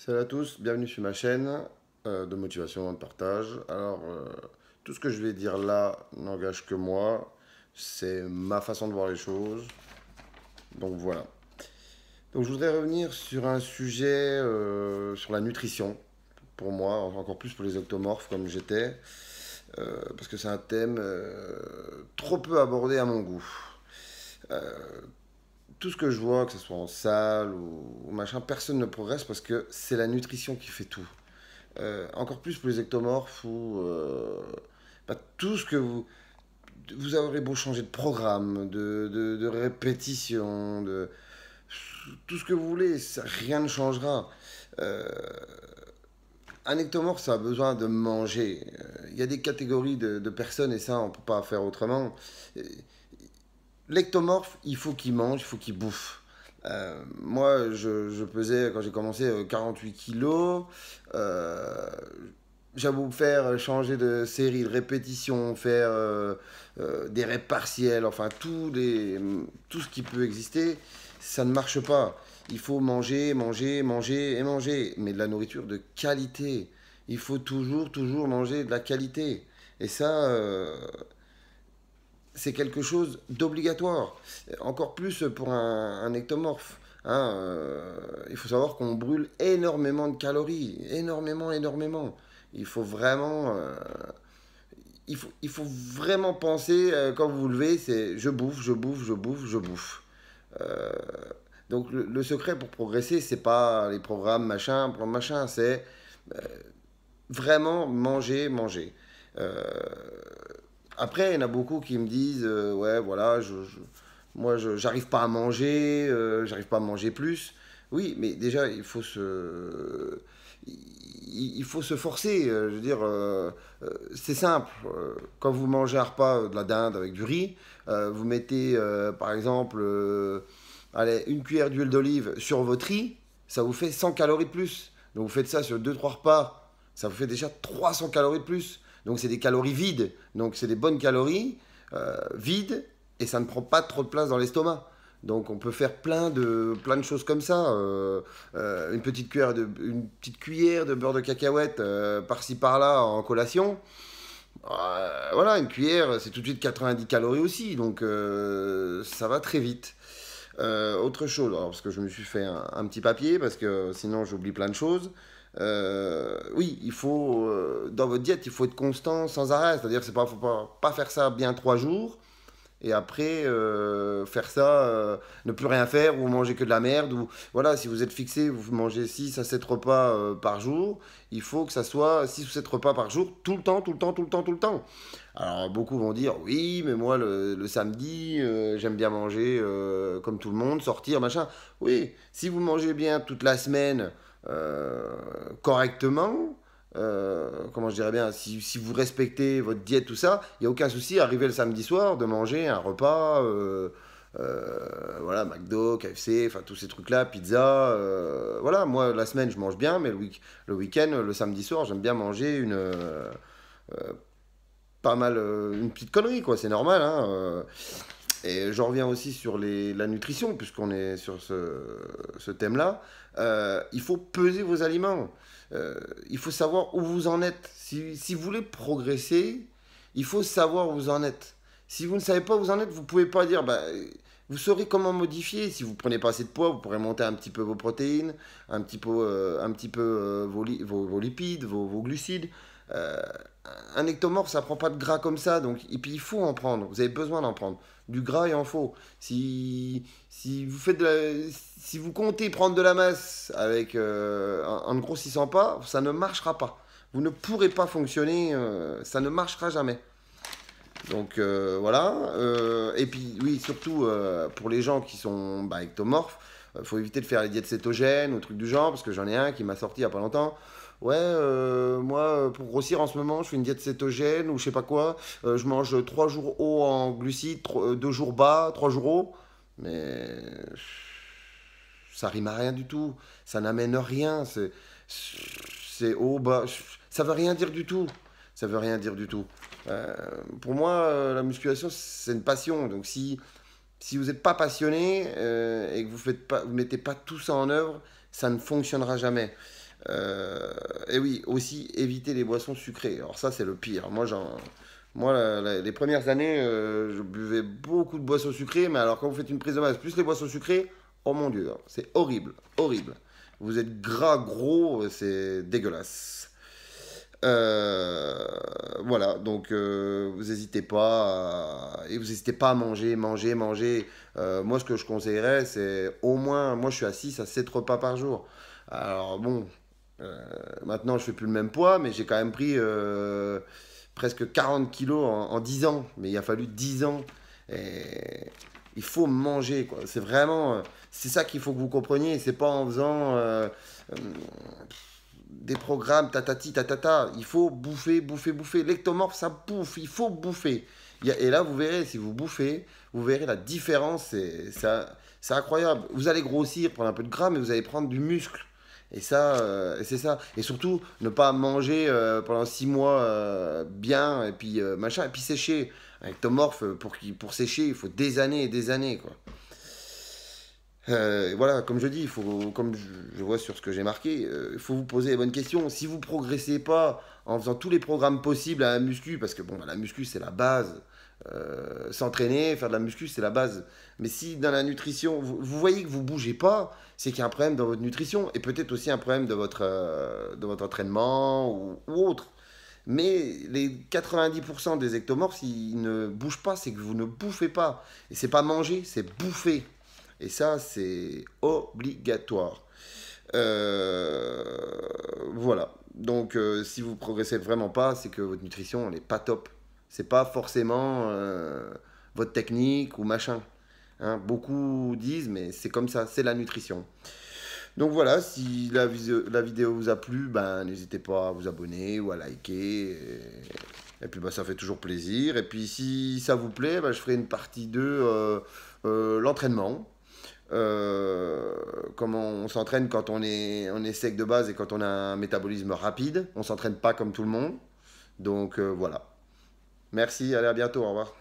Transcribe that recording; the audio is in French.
Salut à tous, bienvenue sur ma chaîne de motivation et de partage. Tout ce que je vais dire là n'engage que moi, c'est ma façon de voir les choses. Donc voilà. Donc je voudrais revenir sur un sujet sur la nutrition, pour moi, encore plus pour les ectomorphes comme j'étais, parce que c'est un thème trop peu abordé à mon goût. Euh, tout ce que je vois, que ce soit en salle ou machin, personne ne progresse parce que c'est la nutrition qui fait tout. Encore plus pour les ectomorphes où tout ce que vous aurez beau changer de programme, de répétition, de tout ce que vous voulez, rien ne changera. Euh, un ectomorphe, ça a besoin de manger. Il y a des catégories de personnes et ça, on ne peut pas faire autrement. L'ectomorphe, il faut qu'il mange, il faut qu'il bouffe. Moi, je pesais, quand j'ai commencé, 48 kilos. Euh, j'ai beau faire changer de série, de répétition, faire des reps partiels, enfin tout ce qui peut exister, ça ne marche pas. Il faut manger, manger, manger et manger, mais de la nourriture de qualité. Il faut toujours, toujours manger de la qualité. Et ça, c'est quelque chose d'obligatoire. Encore plus pour un ectomorphe. Hein, il faut savoir qu'on brûle énormément de calories. Énormément, énormément. Il faut vraiment, il faut vraiment penser quand vous vous levez, c'est je bouffe, je bouffe, je bouffe, je bouffe. Euh, donc le secret pour progresser, c'est pas les programmes machin, c'est vraiment manger, manger. Euh, Après, il y en a beaucoup qui me disent, ouais, voilà, moi, j'arrive pas à manger, j'arrive pas à manger plus. Oui, mais déjà, il faut se forcer. Je veux dire, c'est simple. Quand vous mangez un repas de la dinde avec du riz, vous mettez, par exemple, allez, une cuillère d'huile d'olive sur votre riz, ça vous fait 100 calories de plus. Donc vous faites ça sur deux trois repas, ça vous fait déjà 300 calories de plus. Donc c'est des calories vides. Donc c'est des bonnes calories vides et ça ne prend pas trop de place dans l'estomac. Donc on peut faire plein de choses comme ça. Une petite cuillère de beurre de cacahuète par-ci par-là en collation. Voilà, une cuillère, c'est tout de suite 90 calories aussi. Donc ça va très vite. Autre chose, alors, parce que je me suis fait un petit papier, parce que sinon j'oublie plein de choses. Oui, dans votre diète, il faut être constant sans arrêt. C'est-à-dire, c'est pas, faut pas faire ça bien 3 jours et après faire ça, ne plus rien faire ou manger que de la merde. Ou voilà, si vous êtes fixé, vous mangez 6 à 7 repas par jour, il faut que ça soit 6 ou 7 repas par jour, tout le temps, tout le temps, tout le temps, tout le temps. Alors beaucoup vont dire oui, mais moi le samedi, j'aime bien manger comme tout le monde, sortir, machin. Oui, si vous mangez bien toute la semaine correctement, comment je dirais bien, si vous respectez votre diète, tout ça, il n'y a aucun souci, arriver le samedi soir, de manger un repas, voilà, McDo, KFC, enfin tous ces trucs-là, pizza. Voilà, moi la semaine je mange bien, mais le week-end, le samedi soir, j'aime bien manger pas mal, une petite connerie, quoi, c'est normal, hein. Et j'en reviens aussi sur la nutrition, puisqu'on est sur ce thème-là. Il faut peser vos aliments. Il faut savoir où vous en êtes. Si vous voulez progresser, il faut savoir où vous en êtes. Si vous ne savez pas où vous en êtes, vous ne pouvez pas dire, bah, vous saurez comment modifier. Si vous prenez pas assez de poids, vous pourrez monter un petit peu vos protéines, un petit peu vos lipides, vos glucides. Euh, un ectomorphe, ça prend pas de gras comme ça, donc et puis il faut en prendre. Vous avez besoin d'en prendre. Du gras, il en faut. Si vous comptez prendre de la masse avec en ne grossissant pas, ça ne marchera pas. Vous ne pourrez pas fonctionner, ça ne marchera jamais. Donc voilà. Et puis oui, surtout pour les gens qui sont ectomorphes, il faut éviter de faire les diètes cétogènes ou trucs du genre, parce que j'en ai un qui m'a sorti il y a pas longtemps. Ouais, moi, pour grossir en ce moment, je fais une diète cétogène ou je sais pas quoi. Je mange 3 jours haut en glucides, 2 jours bas, 3 jours haut. Mais ça rime à rien du tout. Ça n'amène rien. C'est haut, bas. Ça veut rien dire du tout. Ça veut rien dire du tout. Euh, pour moi, la musculation, c'est une passion. Donc si vous n'êtes pas passionné et que vous ne mettez pas tout ça en œuvre, ça ne fonctionnera jamais. Et oui, aussi éviter les boissons sucrées. Alors ça, c'est le pire. Moi, les premières années, je buvais beaucoup de boissons sucrées, mais alors quand vous faites une prise de masse plus les boissons sucrées, oh mon Dieu, hein, c'est horrible, horrible. Vous êtes gras, gros, c'est dégueulasse. Voilà, donc vous n'hésitez pas et vous n'hésitez pas à manger, manger, manger. Moi, ce que je conseillerais, c'est au moins, moi je suis à 6 à 7 repas par jour. Alors bon, maintenant je fais plus le même poids, mais j'ai quand même pris presque 40 kilos en 10 ans. Mais il a fallu 10 ans. Et il faut manger, quoi. C'est vraiment, c'est ça qu'il faut que vous compreniez. C'est pas en faisant euh, des programmes tatati tatata. Il faut bouffer, bouffer, bouffer. L'ectomorphe, ça bouffe. Il faut bouffer. Et là, vous verrez, si vous bouffez, vous verrez la différence. C'est incroyable. Vous allez grossir, prendre un peu de gras, mais vous allez prendre du muscle. Et ça, c'est ça. Et surtout, ne pas manger pendant 6 mois bien, et puis machin, et puis sécher. Un ectomorphe, pour sécher, il faut des années et des années, quoi. Voilà, comme je dis, comme je vois sur ce que j'ai marqué, il faut vous poser les bonnes questions. Si vous progressez pas en faisant tous les programmes possibles à la muscu, parce que bon, la muscu c'est la base, s'entraîner, faire de la muscu c'est la base. Mais si dans la nutrition, vous voyez que vous bougez pas, c'est qu'il y a un problème dans votre nutrition et peut-être aussi un problème de votre entraînement ou autre. Mais les 90% des ectomorphes, s'ils ne bougent pas, c'est que vous ne bouffez pas. Et c'est pas manger, c'est bouffer. Et ça, c'est obligatoire. Voilà. Donc, si vous progressez vraiment pas, c'est que votre nutrition, elle est pas top. C'est pas forcément votre technique ou machin. Hein, beaucoup disent, mais c'est comme ça, c'est la nutrition. Donc voilà, si la vidéo vous a plu, ben, n'hésitez pas à vous abonner ou à liker. Et puis bah, ça fait toujours plaisir. Et puis si ça vous plaît, bah, je ferai une partie 2 l'entraînement. Euh, Comment on s'entraîne quand on est sec de base et quand on a un métabolisme rapide. On s'entraîne pas comme tout le monde. Donc voilà. Merci, allez à bientôt, au revoir.